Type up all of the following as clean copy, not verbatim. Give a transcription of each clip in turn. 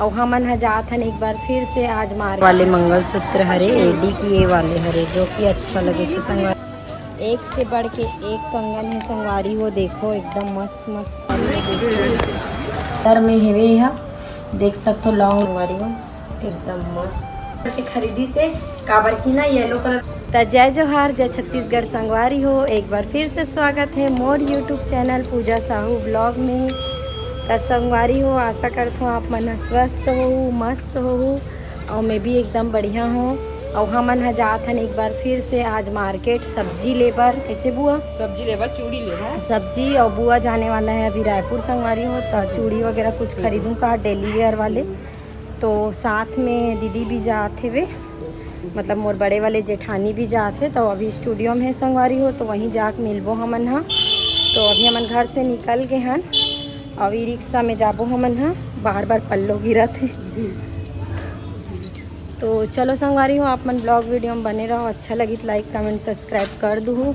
और हमन ह जात हन एक बार फिर से आज मार वाले मंगलसूत्र हरे एडी की ये वाले हरे जो कि अच्छा लगे से संगवारी। एक से बढ़ के एक कंगन है संगवारी हो, देखो एकदम मस्त मस्त में हेवे यह देख सकते हो लॉन्ग संगवारी हो एकदम मस्त के खरीदी से काबर की ना येलो कलर। तो जय जोहार जय छत्तीसगढ़ संगवारी हो, एक बार फिर से स्वागत है मोर यूट्यूब चैनल पूजा साहू ब्लॉग में। तो संगवारी हो आशा करता हूँ आप मन स्वस्थ हो मस्त हो और मैं भी एकदम बढ़िया हूँ। और हमन ह जात हन एक बार फिर से आज मार्केट सब्जी लेबर। कैसे बुआ? सब्जी लेबर चूड़ी लेबर सब्जी। और बुआ जाने वाला है अभी रायपुर संगवारी हो, तो चूड़ी वगैरह कुछ खरीदूँ का डेली वेयर वाले। तो साथ में दीदी भी जाते वे, मतलब मोर बड़े वाले जेठानी भी जाते। तो अभी स्टूडियो में है संगवारी हो, तो वहीं जाके मिलबो हमन हा। तो अभी हमन घर से निकल गए हन, अभी रिक्शा में जाबो हमन हा। बार बार पल्लो गिरत है। तो चलो संगवारी हो आप मन ब्लॉग वीडियो में बने रहो। अच्छा लगी तो लाइक कमेंट सब्सक्राइब कर दूँ।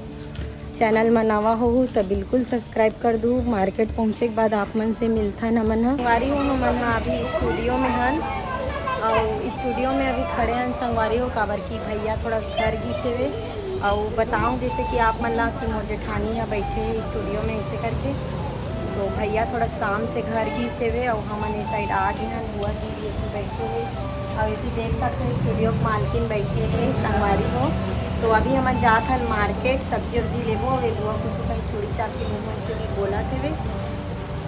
चैनल में नवा हो तो बिल्कुल सब्सक्राइब कर दूँ। मार्केट पहुँचे के बाद आप मन से मिलता है हमन हा। संगवारी हो हमन हा अभी स्टूडियो में हन और स्टूडियो में अभी खड़े हैं संगवारी हो काबर की भैया थोड़ा घर घी से वे। और बताऊं जैसे कि आप मन ला कि मोर जेठानी यहाँ बैठे हैं स्टूडियो में ऐसे करके। तो भैया थोड़ा काम से घर घी से वे और हमन ये साइड आ गए हैं। बुआ जी ये बैठे हुए और ये देख सकते हैं स्टूडियो के मालकिन बैठे हैं संगवारी हो। तो अभी हमन जात हन मार्केट सब्जी उब्जी लेबो। वे बुआ कुछ कहीं चूड़ी चाप के मुँह से भी बोला थे वे।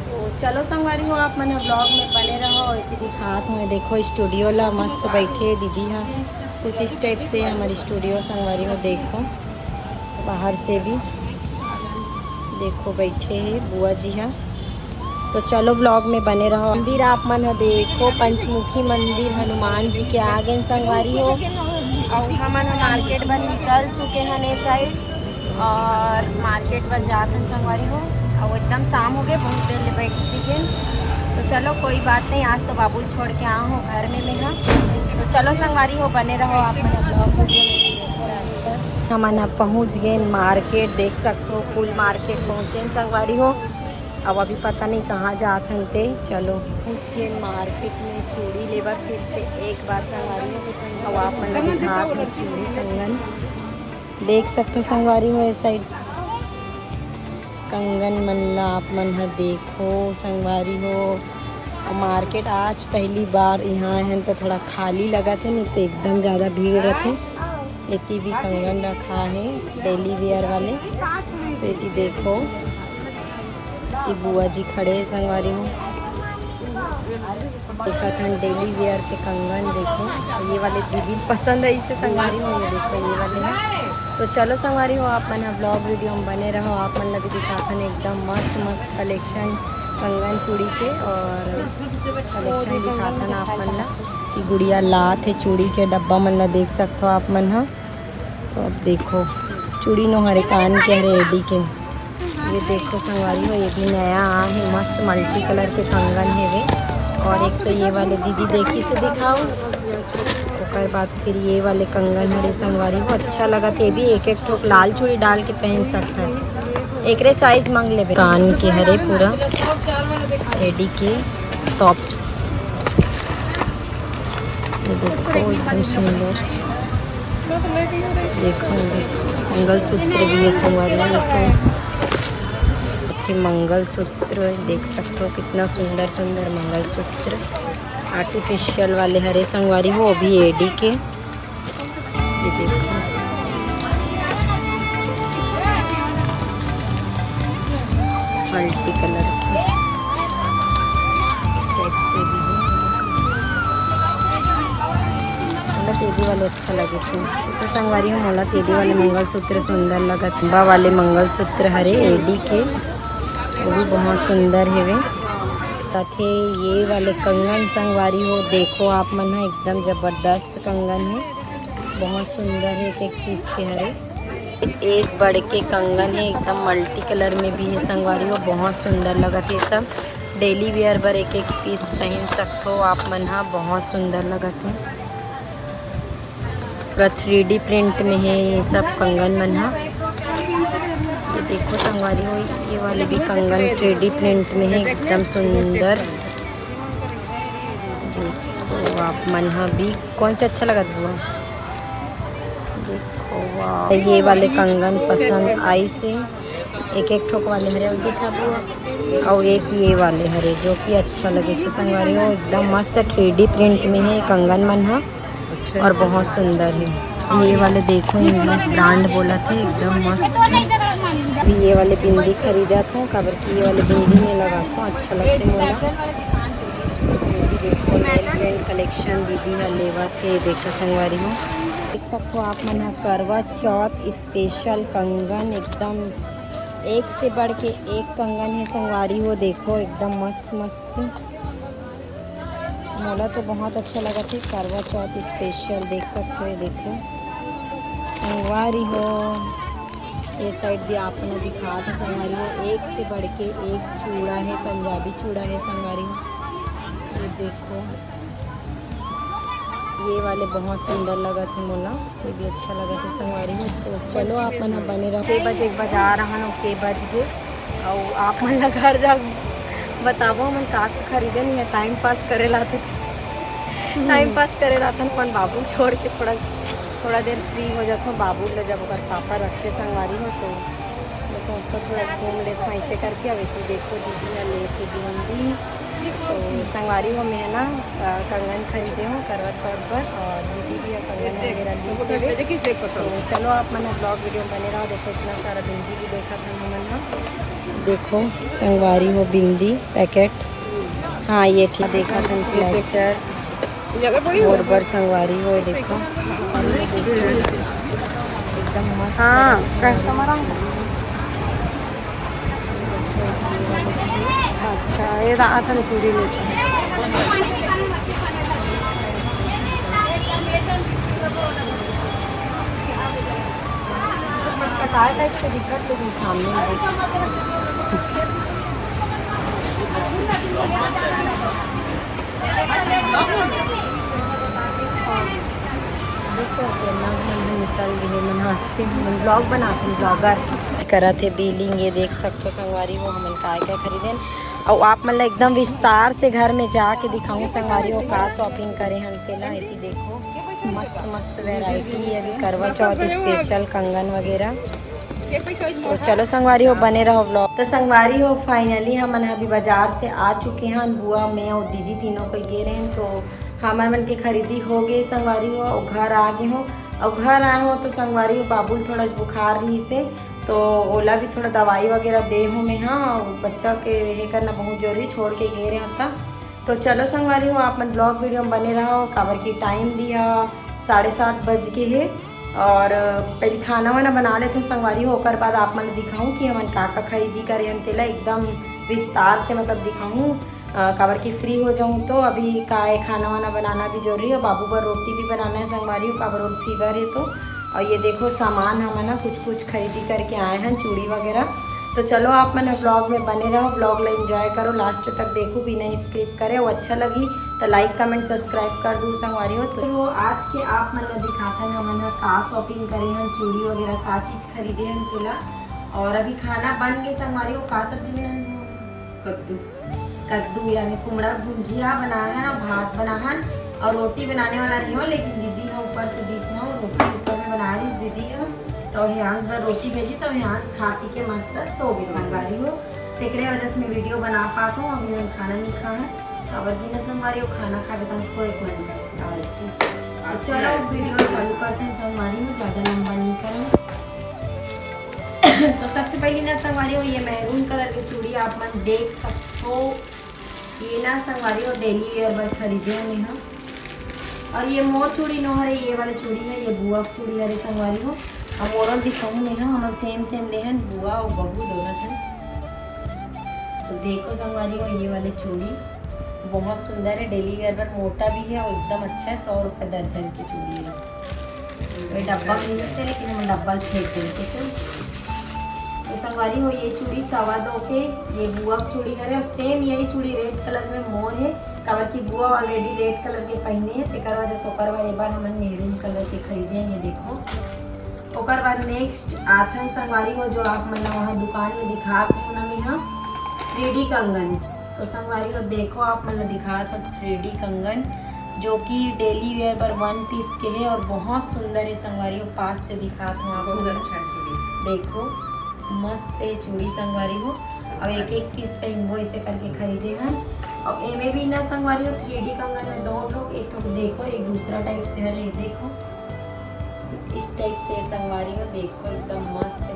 तो चलो संगवारी हो आप मन ब्लॉग में बने रहो। और दिखात हूँ देखो स्टूडियो ला मस्त बैठे दीदी हाँ कुछ इस टाइप से हमारी स्टूडियो संगवारी हो। देखो बाहर से भी देखो बैठे हैं बुआ जी हाँ। तो चलो ब्लॉग में बने रहो। मंदिर आप मन देखो पंचमुखी मंदिर हनुमान जी के आगे संगवारी हो। और हमन मार्केट पर निकल चुके हैं ये साइड और मार्केट पर जाते हैं संगवारी हो। और एकदम शाम हो गए, बहुत देर ले बैठ गए। तो चलो कोई बात नहीं, आज तो बाबू छोड़ के आया हूँ घर में मैं हाँ। तो चलो संगवारी हो बने रहो आप मेरा ब्लॉग वीडियो रास्ता। हम अब पहुँच गए मार्केट, देख सकते हो फुल मार्केट पहुँचे संगवारी हो। अब अभी पता नहीं कहाँ जाते हैं थे। चलो पहुँच गए मार्केट में चूड़ी लेबर फिर से एक बार संगवारी हो। और आप मन हाथ में चूड़ी कंगन देख सकते हो संगवारी हो। इस साइड कंगन मनला आप मन ह देखो संगवारी हो। और मार्केट आज पहली बार यहाँ है तो थोड़ा खाली लगा थे, नहीं तो एकदम ज़्यादा भीड़ रहते। इतनी भी कंगन रखा है डेली वेयर वाले। तो इतनी देखो ये बुआ जी खड़े हैं संगवारी हो। देखा था डेली वेयर के कंगन देखो ये वाले दीदी पसंद है इसे संगवारी हो। ये देखो ये वाले हैं। तो चलो संगवारी हो आप मन ब्लॉग वीडियो में बने रहो। आप मन लगे दिखाते हैं एकदम मस्त मस्त कलेक्शन कंगन चूड़ी के और कलेक्शन दिखाते हैं आप मन ला। कि गुड़िया लात है चूड़ी के डब्बा मन ला देख सकते हो आप मन हा। तो अब देखो चूड़ी नो हरे कान के हरे एडी के ये देखो संगवारी हो। ये भी नया आ है मस्त मल्टी कलर के कंगन है वे। और एक तो ये वाले दीदी देखी से दिखाओ और बाद फिर ये वाले कंगन हरे संगवारी हो। अच्छा लगा तो ये भी एक एक ठोक लाल चूड़ी डाल के पहन सकता है। एक रे साइज मांग ले कान के हरे पूरा एडी के टॉप्स ये देखो एकदम सुंदर। देखो मंगलसूत्र भी है संगवारी हो। मंगलसूत्र देख सकते हो कितना सुंदर सुंदर मंगलसूत्र आर्टिफिशियल वाले हरे संगवारी हो भी एडी के। ये देखो मल्टी कलर के इस टाइप से भी है। मोला तेदी वाले अच्छा लगे से तो संगवारी हो। मोला तेदी वाले मंगलसूत्र सुंदर लगा। बा वाले मंगलसूत्र हरे एडी के वो भी बहुत सुंदर है वे। साथ ये वाले कंगन संगवारी हो देखो आप मन है एकदम ज़बरदस्त कंगन है बहुत सुंदर है। एक एक पीस के हरे एक बड़े के कंगन है एकदम मल्टी कलर में भी है संगवारी हो। बहुत सुंदर लगा थे सब डेली वेयर पर एक एक पीस पहन सकते हो आप मन हा। बहुत सुंदर लगा थे पूरा 3D प्रिंट में है ये सब कंगन मन हा। ये देखो संगवारी हो ये वाले भी कंगन 3D प्रिंट में है एकदम सुंदर। देखो आप मन भी कौन से अच्छा लगा बुआ। देखो वाह, ये वाले कंगन पसंद आई से एक एक ठोक वाले हरे दिखा बुआ, और एक ये वाले हरे जो कि अच्छा लगे से संगवारी हो। एकदम मस्त 3D प्रिंट में है कंगन मन है और बहुत सुंदर है। ये वाले देखो इंग्लिश ब्रांड बोला थे, एकदम मस्त है। अभी ये वाले बिंदी खरीदा था काबर की ये वाले बिंदी में लगा था अच्छा लगते मोला। देखो नेल कलेक्शन दीदी है लेवा थे, देखो संगवारी हो देख सकते हो आप मन करवा चौथ स्पेशल कंगन, एकदम एक से बढ़ के एक कंगन है संगवारी हो। देखो एकदम मस्त मस्त, मोला तो बहुत अच्छा लगा था करवा चौथ स्पेशल, देख सकते हो। देखो संगवारी हो ये साइड भी आपने दिखा था संगवारी हो, एक से बढ़ के एक चूड़ा है, पंजाबी चूड़ा है संगवारी हो। ये देखो ये वाले बहुत सुंदर लगा थे मोला, ये भी अच्छा लगा था संगवारी हो। तो चलो आप मन बने रहो। के बजे एक बजा रहा न के बज गए और आप मन घर जा बताबो मन का खरीदे नहीं है, टाइम पास करे लाते टाइम पास करे लाते अपन बाबू छोड़ के थोड़ा देर फ्री हो जाता हूँ। बाबू ले जब अगर पापा रखे संगवारी हो तो मैं सोचता थोड़ा घूम लेता हूँ ऐसे करके। अब तो देखो दीदी ने ले के बिंदी तो संगवारी हो मैं ना कंगन खरीदे हूँ करवा चौथ पर, और दीदी भी कंगन वगैरह ली। तो चलो आप मैंने ब्लॉग वीडियो बने रहा। देखो इतना सारा बिंदी भी देखा था मैंने, देखो संगवारी हो बिंदी पैकेट, हाँ ये ठीक देखा था फ्लैचर और बर संगवारी हो। देखो एकदम मस्त, हाँ कस्टमर अच्छा ये रात में चूड़ी लेते हैं। कटार टाइप से दिक्कत लेकिन सामने निकल गए मन हंसते मन ब्लॉग बनाते हैं, ब्लॉगर करा थे बिलिंग। ये देख सकते हो संगवारी हो हमन क्या खरीदे और आप मतलब एकदम विस्तार से घर में जाके दिखाऊं संगवारी हो का शॉपिंग करे हम तेला। इतनी देखो मस्त मस्त वैरायटी है अभी करवा चौथ स्पेशल कंगन वगैरह। तो चलो संगवारी हो बने रहो ब्लॉग। तो संगवारी हो फाइनली हम अभी बाजार से आ चुके हैं, बुआ मैं और दीदी तीनों को गे रहे हैं। तो हमारे मन की खरीदी हो गई संगवारी हो और घर आ गए हो। और घर आए हो तो संगवारी हो बाबू थोड़ा बुखार रही से तो ओला भी थोड़ा दवाई वगैरह दे हूँ मैं, हाँ बच्चा के ये करना बहुत जरूरी छोड़ के गे रहे था। तो चलो संगवारी हो आप मन ब्लॉग वीडियो में बने रहो। काबर की टाइम भी है 7:30 बज के है और पहले खाना वाना बना लेते हूँ संगवारी हो, ओकर बाद आप मन दिखाऊँ कि हमन का खरीदी करे हम तेला एकदम विस्तार से मतलब दिखाऊँ काबर की फ्री हो जाऊँ। तो अभी का है खाना वाना बनाना भी जरूरी है, बाबू पर रोटी भी बनाना है संगवारी हो काबर फीवर है तो। और ये देखो सामान हम ना कुछ खरीदी करके आए हैं चूड़ी वगैरह। तो चलो आप मैंने ब्लॉग में बने रहो, ब्लॉग ला एंजॉय करो, लास्ट तक देखो बिना स्किप करे। वो अच्छा लगी तो लाइक कमेंट सब्सक्राइब कर दूँ संगवारी हो। तो आज के आप मैंने दिखाता है हमने का शॉपिंग करे हैं चूड़ी वगैरह का चीज़ खरीदे हैं तेला। और अभी खाना बन गए संगवारी हो, का सब्जी बनाए कद्दू यानी कुमड़ा भुंजिया बना है, भात बना है और रोटी बनाने वाला नहीं हो, लेकिन दीदी है ऊपर से डिश ना हो रोटी ऊपर में बना रही दीदी है। तो हियांस बार रोटी भेजी सब हियांस खा पी के मस्त सो गए संगवारी हो। तेरे वजह से मैं वीडियो बना पाता हूँ, अभी मैंने खाना नहीं खाया है और की न संगवारी हो खाना खा बेता सो एक मिनट आलसी। चलो वीडियो चालू करते हैं संगवारी हो, ज़्यादा लंबा नहीं करें। तो सबसे पहले ना संगवारी हो ये मैरून कलर की चूड़ी आप मन देख सकते हो, ये ना संगवारी हो डेली वेयर पर खरीदे हैं हम। और ये मोर चूड़ी नो हरे ये वाले चूड़ी है, ये बुआ चूड़ी हरे संगवारी हो। अब और दिखाऊँ नहीं हम सेम ले हैं बुआ और बबू दोनों छन। तो देखो संगवारी हो ये वाले चूड़ी बहुत सुंदर है, डेली वेयर पर मोटा भी है और एकदम अच्छा है। 100 रुपये दर्जन की चूड़ी है, डब्बा मिल से लेकिन हम डब्बा फेंक देते। तो संगवारी हो ये चूड़ी 2.25 के, ये बुआ चूड़ी है और सेम यही चूड़ी रेड कलर में मोर है काबर की बुआ ऑलरेडी रेड कलर के पहने है। तेकर वजह से ओकर बाद एक बार हमने मेरून कलर के खरीदे हैं, ये देखो। ओकर बाद नेक्स्ट आथन संगवारी हो जो आप मतलब वहाँ दुकान में दिखाते हो ना मैं 3D कंगन तो संगवारी हो देखो आप मतलब दिखा था 3D कंगन जो कि डेली वेयर पर 1 पीस के है और बहुत सुंदर है संगवारी हो। पास से दिखा था आप बहुत अच्छा चूड़ी। देखो मस्त है चूड़ी संगवारी हो। अब एक एक पीस पहनबो ऐसे करके खरीदे हैं। और एमे भी ना संगवारी हो 3D कंगन में 2 ठोक, एक ठोक देखो एक दूसरा टाइप से है, ये देखो इस टाइप से संगवारी हो देखो एकदम मस्त है।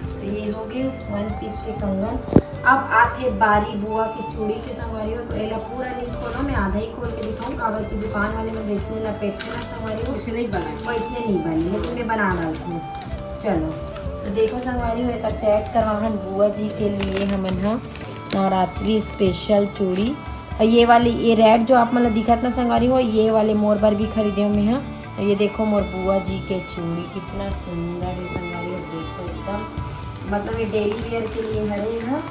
तो ये हो गए 1 पीस के कंगन। अब आते बारी बुआ की चूड़ी के संगवारी हो। तो एला पूरा नहीं खोलो, मैं आधा ही खोल के दिखाऊँ। काबर की दुकान वाले में जैसे लपेटते ना संगवारी हो उसे नहीं बनाए, वैसे नहीं बनी, लेकिन मैं बना डालती हूँ। चलो तो देखो संगवारी हो एक सेट करवाहन बुआ जी के लिए हमन हा नवरात्रि स्पेशल चूड़ी। और ये वाली ये रेड जो आप मतलब दिखत ना संगवारी हो, ये वाले मोर पर भी खरीदे मैं हाँ। और ये देखो मोर बुआ जी के चूड़ी कितना सुंदर है संगवारी हो, देखो एकदम मतलब ये डेली वेयर के लिए हरे है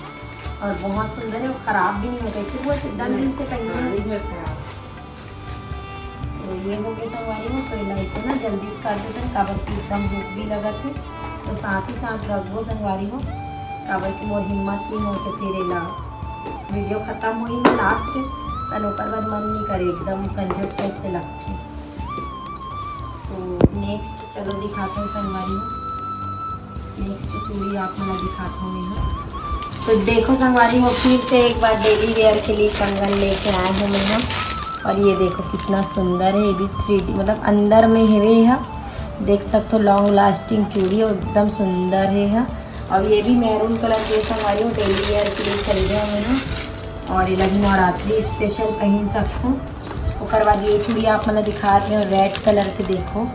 और बहुत सुंदर है और ख़राब भी नहीं होता। इसे वो 10 दिन से पहले तो ये हो गए संगवारी हो। तो इसे ना जल्दी से कर देते हैं काबर की एकदम भूख भी लगत है। तो साथ ही साथ रखबो संगवारी हो काबर की मोर हिम्मत नहीं हो तो फिर ला वीडियो ख़त्म हुई ना लास्ट तन ओकर बाद मन नहीं करे एकदम कंजट टाइप से लगती। तो नेक्स्ट चलो दिखाते हैं संगवारी हो। नेक्स्ट चूड़ी आप मला दिखाता हूँ मैं। तो देखो संगवारी हो फिर से एक बार डेली वेयर के लिए कंगन लेके आए हूँ मैं। और ये देखो कितना सुंदर है, ये भी 3D मतलब अंदर में है यह देख सकते हो लॉन्ग लास्टिंग चूड़ी और एकदम सुंदर है। और ये भी मैरून कलर के संगवारी हो डेली वेयर के लिए खरीदे हुए ना। और ये लगी नवरात्रि स्पेशल पहन सकूँ। उसके बाद ये चूड़ी आप मतलब दिखा रहे हो रेड कलर के, देखो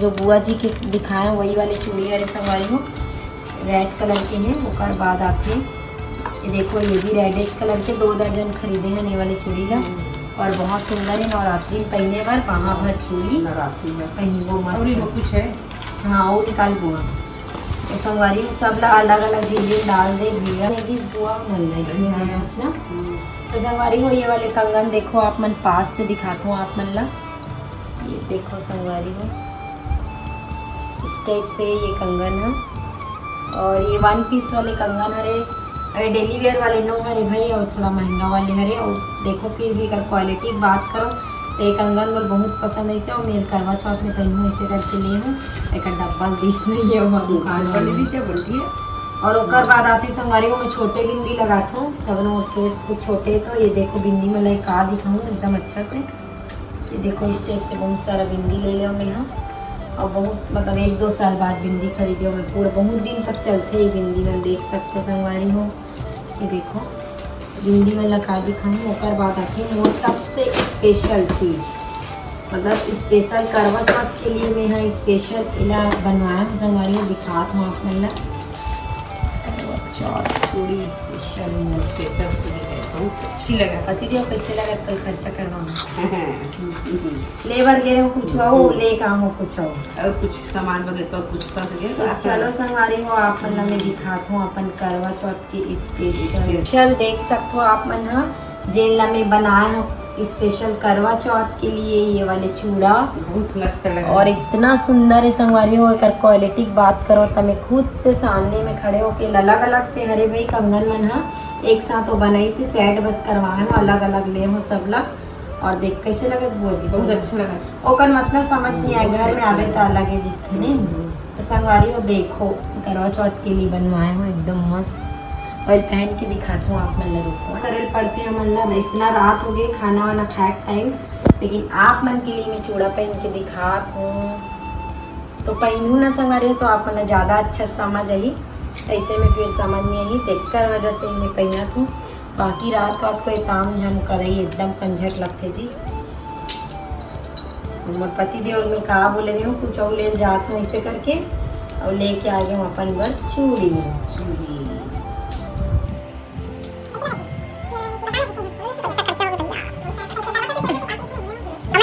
जो बुआ जी के दिखाए वही वाली चूड़ी है संगवारी हो रेड कलर के हैं। उसके बाद आके ये देखो ये भी रेडिश कलर के 2 दर्जन खरीदे हैं ये वाली चूड़ी का और बहुत सुंदर है। नवरात्रि पहने बार वहाँ भर चूड़ी नवरात्रि में पहनी वो मस्त और कुछ है। हाँ वो निकाल बुआ तो संगवारी सब ला अलग अलग चीजें डाल दे भैया बुआ मन ना। तो संगवारी हो ये वाले कंगन देखो आप मन पास से दिखाता हूँ आप मन ला। ये देखो संगवारी हो इस टाइप से ये कंगन है और ये 1 पीस वाले कंगन हरे। अरे डेली वेयर वाले नो हरे भाई और थोड़ा महंगा वाले हरे। और देखो फिर भी अगर क्वालिटी की बात करो तो ये कंगन मुझे बहुत पसंद है इसे और मेरे करवा चौथ में पहनूँ ऐसे करके लिए हूँ। एक डब्बा 20 नहीं है वो दुकान वाली भी क्या बोलती है। और उसके बाद आती संगवारी को मैं छोटे बिंदी लगाता हूँ तब वो केस कुछ छोटे। तो ये देखो बिंदी में लाइक का दिखाऊँ एकदम अच्छा से। ये देखो इस टाइप से बहुत सारा बिंदी ले लिया मैं यहाँ और बहुत मतलब 1-2 साल बाद बिंदी खरीदे हो मैं पूरा बहुत दिन तक चलते ही बिंदी में देख सकते हो संगवारी हो। ये देखो बिंदी में लगा दिखाऊँ। उसके बाद आती है वो सबसे स्पेशल चीज़ मतलब स्पेशल करवा चौथ के लिए मैं यहाँ स्पेशल इला बनवाया हूँ संगवारी हो दिखाता हूँ आप मतलब चूड़ी स्पेशल बहुत अच्छी लगा। पति देव कैसे लगा कल खर्चा करवाना लेबर गे रहे हो कुछ हो ले काम हो कुछ हो और कुछ सामान वगैरह तो कुछ कर चलो संगवारी हो आप मन मैं दिखाता हूँ अपन करवा चौथ की स्पेशल देख सकते हो आप मन जेल में बनाया हूँ स्पेशल करवा चौथ के लिए ये वाले चूड़ा बहुत मस्त लगा और इतना सुंदर है संगवारी हो। अगर क्वालिटी की बात करो तो मैं खुद से सामने में खड़े होके अलग अलग से हरे भाई कंगन मन एक साथ वो बनाई से सेट बस करवाए हो अलग अलग ले हो सब लग। और देख कैसे लगे बुआ जी बहुत अच्छा लगा। ओकर मतलब समझ नहीं आए घर में आवे तो अलग ही दिखते नहीं। तो संगवारी हो देखो करवा चौथ के लिए बनवाए हो एकदम मस्त और पहन के दिखाता हूँ आप मन रुको करेल पड़ते हैं मतलब इतना रात हो गई खाना वाना खाए टाइम लेकिन आप मन के लिए मैं चूड़ा पहन के दिखाता हूँ। तो पहनूँ ना संगवारी हो तो आप मतलब ज़्यादा अच्छा समझ आई ऐसे में फिर समझ नहीं आई देख कर वजह से मैं पहना हूँ। बाकी रात वात कोई ताम झाम करे एकदम कंझट लगते जी। मोर पति देव में कहा बोले रही हूँ कुछ और ले जाता हूँ ऐसे करके और लेके आ गए हूँ अपन बर चूड़ी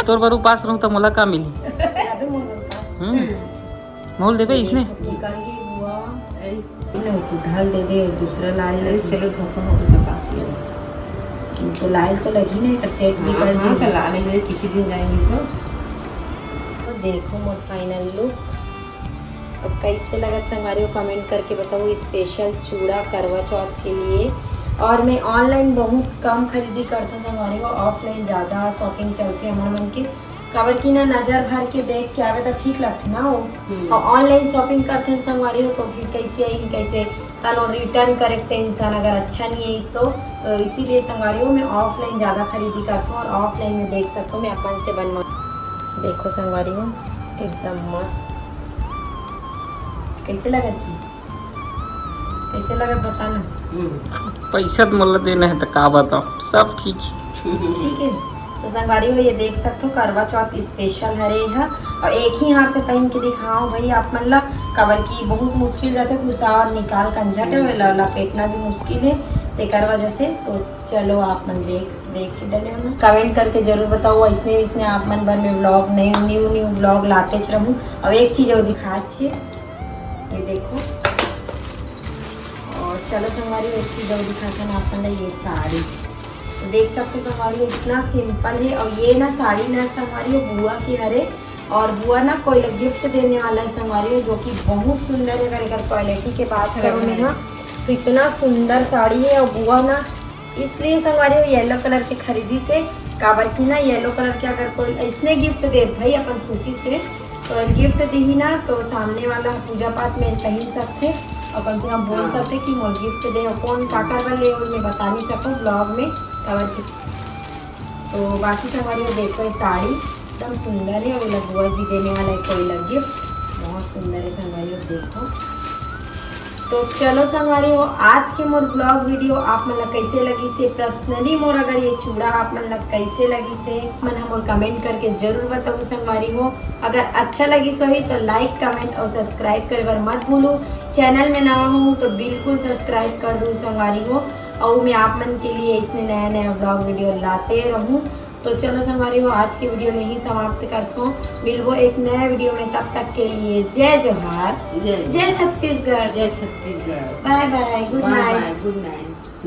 तोर बर उपास रहूं तो मोला का मिली मोल देबे इसने ढाल दे दे दूसरा लाल चलो धोखा हो गया तो लाल तो लगी ना सेट भी कर जाए लाने में किसी दिन जाएंगे तो देखो मोर फाइनल लुक अब कैसे लगा संगवारी को कमेंट करके बताओ। स्पेशल चूड़ा करवा चौथ के लिए और मैं ऑनलाइन बहुत कम खरीदी करती हूँ संगवारी हो, ऑफलाइन ज़्यादा शॉपिंग चलती है हमारे मन के काबर की ना नज़र भर के देख के आवे तो ठीक लगती ना वो। और ऑनलाइन शॉपिंग करते हैं संगवारी हो तो फिर कैसे आई कैसे तनो रिटर्न करे टेंशन अगर अच्छा नहीं है इस तो इसीलिए संगवारी हो मैं ऑफलाइन ज़्यादा खरीदी करती हूँ। और ऑफलाइन में देख सकते हो मैं अपन से बनवा, देखो संगवारी हो एकदम मस्त। कैसे लगा जी, कैसे लगा बताना। पैसा तो मोला देना है तो का बताओ, सब ठीक है। ठीक है तो संगवारी हो ये देख सकते हो करवा चौथ स्पेशल हरे है। और एक ही हाथ पे पहन के दिखाओ भाई आप मन ला काबर की बहुत मुश्किल रहते घुसा और निकाल कंझट है लपेटना भी मुश्किल है तेकर वजह से। तो चलो आप मन देख डले हो कमेंट करके जरूर बताओ इसने आप मन भर में ब्लॉग न्यू ब्लॉग लाते रहूँ। अब एक चीज़ और दिखा चाहिए ये देखो। और चलो संगवारी एक चीज़ और दिखाते हैं आप मन ये साड़ी तो देख सकते हो संगवारी इतना सिंपल है। और ये ना साड़ी ना संगवारी बुआ की हरे और बुआ ना कोई गिफ्ट देने वाला है संगवारी जो कि बहुत सुंदर है। अगर क्वालिटी के बात करूँ मैं हाँ तो इतना सुंदर साड़ी है। और बुआ ना इसलिए संगवारी येलो कलर के खरीदी से काबर की ना येलो कलर के अगर कोई इसने गिफ्ट दे भाई अपन खुशी से तो गिफ्ट दी ना तो सामने वाला पूजा पाठ में पहन सकते और कम से कम बोल सकते कि मोल गिफ्ट दे। और कौन काकर वाले मैं बता नहीं सकूँ ब्लॉग में कवर की। तो बाकी संगवारी हो देखो ये साड़ी एकदम सुंदर है और बुआ जी देने वाला है कोई गिफ्ट बहुत सुंदर है संगवारी हो देखो। तो चलो संगवारी हो आज के मोर ब्लॉग वीडियो आप मन कैसे लगी से पर्सनली मोर अगर ये चूड़ा आप मन कैसे लगी से मन हम कमेंट करके जरूर बताऊँ संगवारी हो। अगर अच्छा लगी सो ही तो लाइक कमेंट और सब्सक्राइब करे बर मत भूलो। चैनल में नवा हूँ तो बिल्कुल सब्सक्राइब कर दूँ संगवारी हो और मैं आप मन के लिए इसने नया ब्लॉग वीडियो लाते रहूँ। तो चलो संगवारी हो आज की वीडियो यहीं समाप्त करता हूँ। मिलबो एक नया वीडियो में तब तक के लिए जय जोहार, जय छत्तीसगढ़, जय Chhattisgarh. Bye bye, good night. Good night.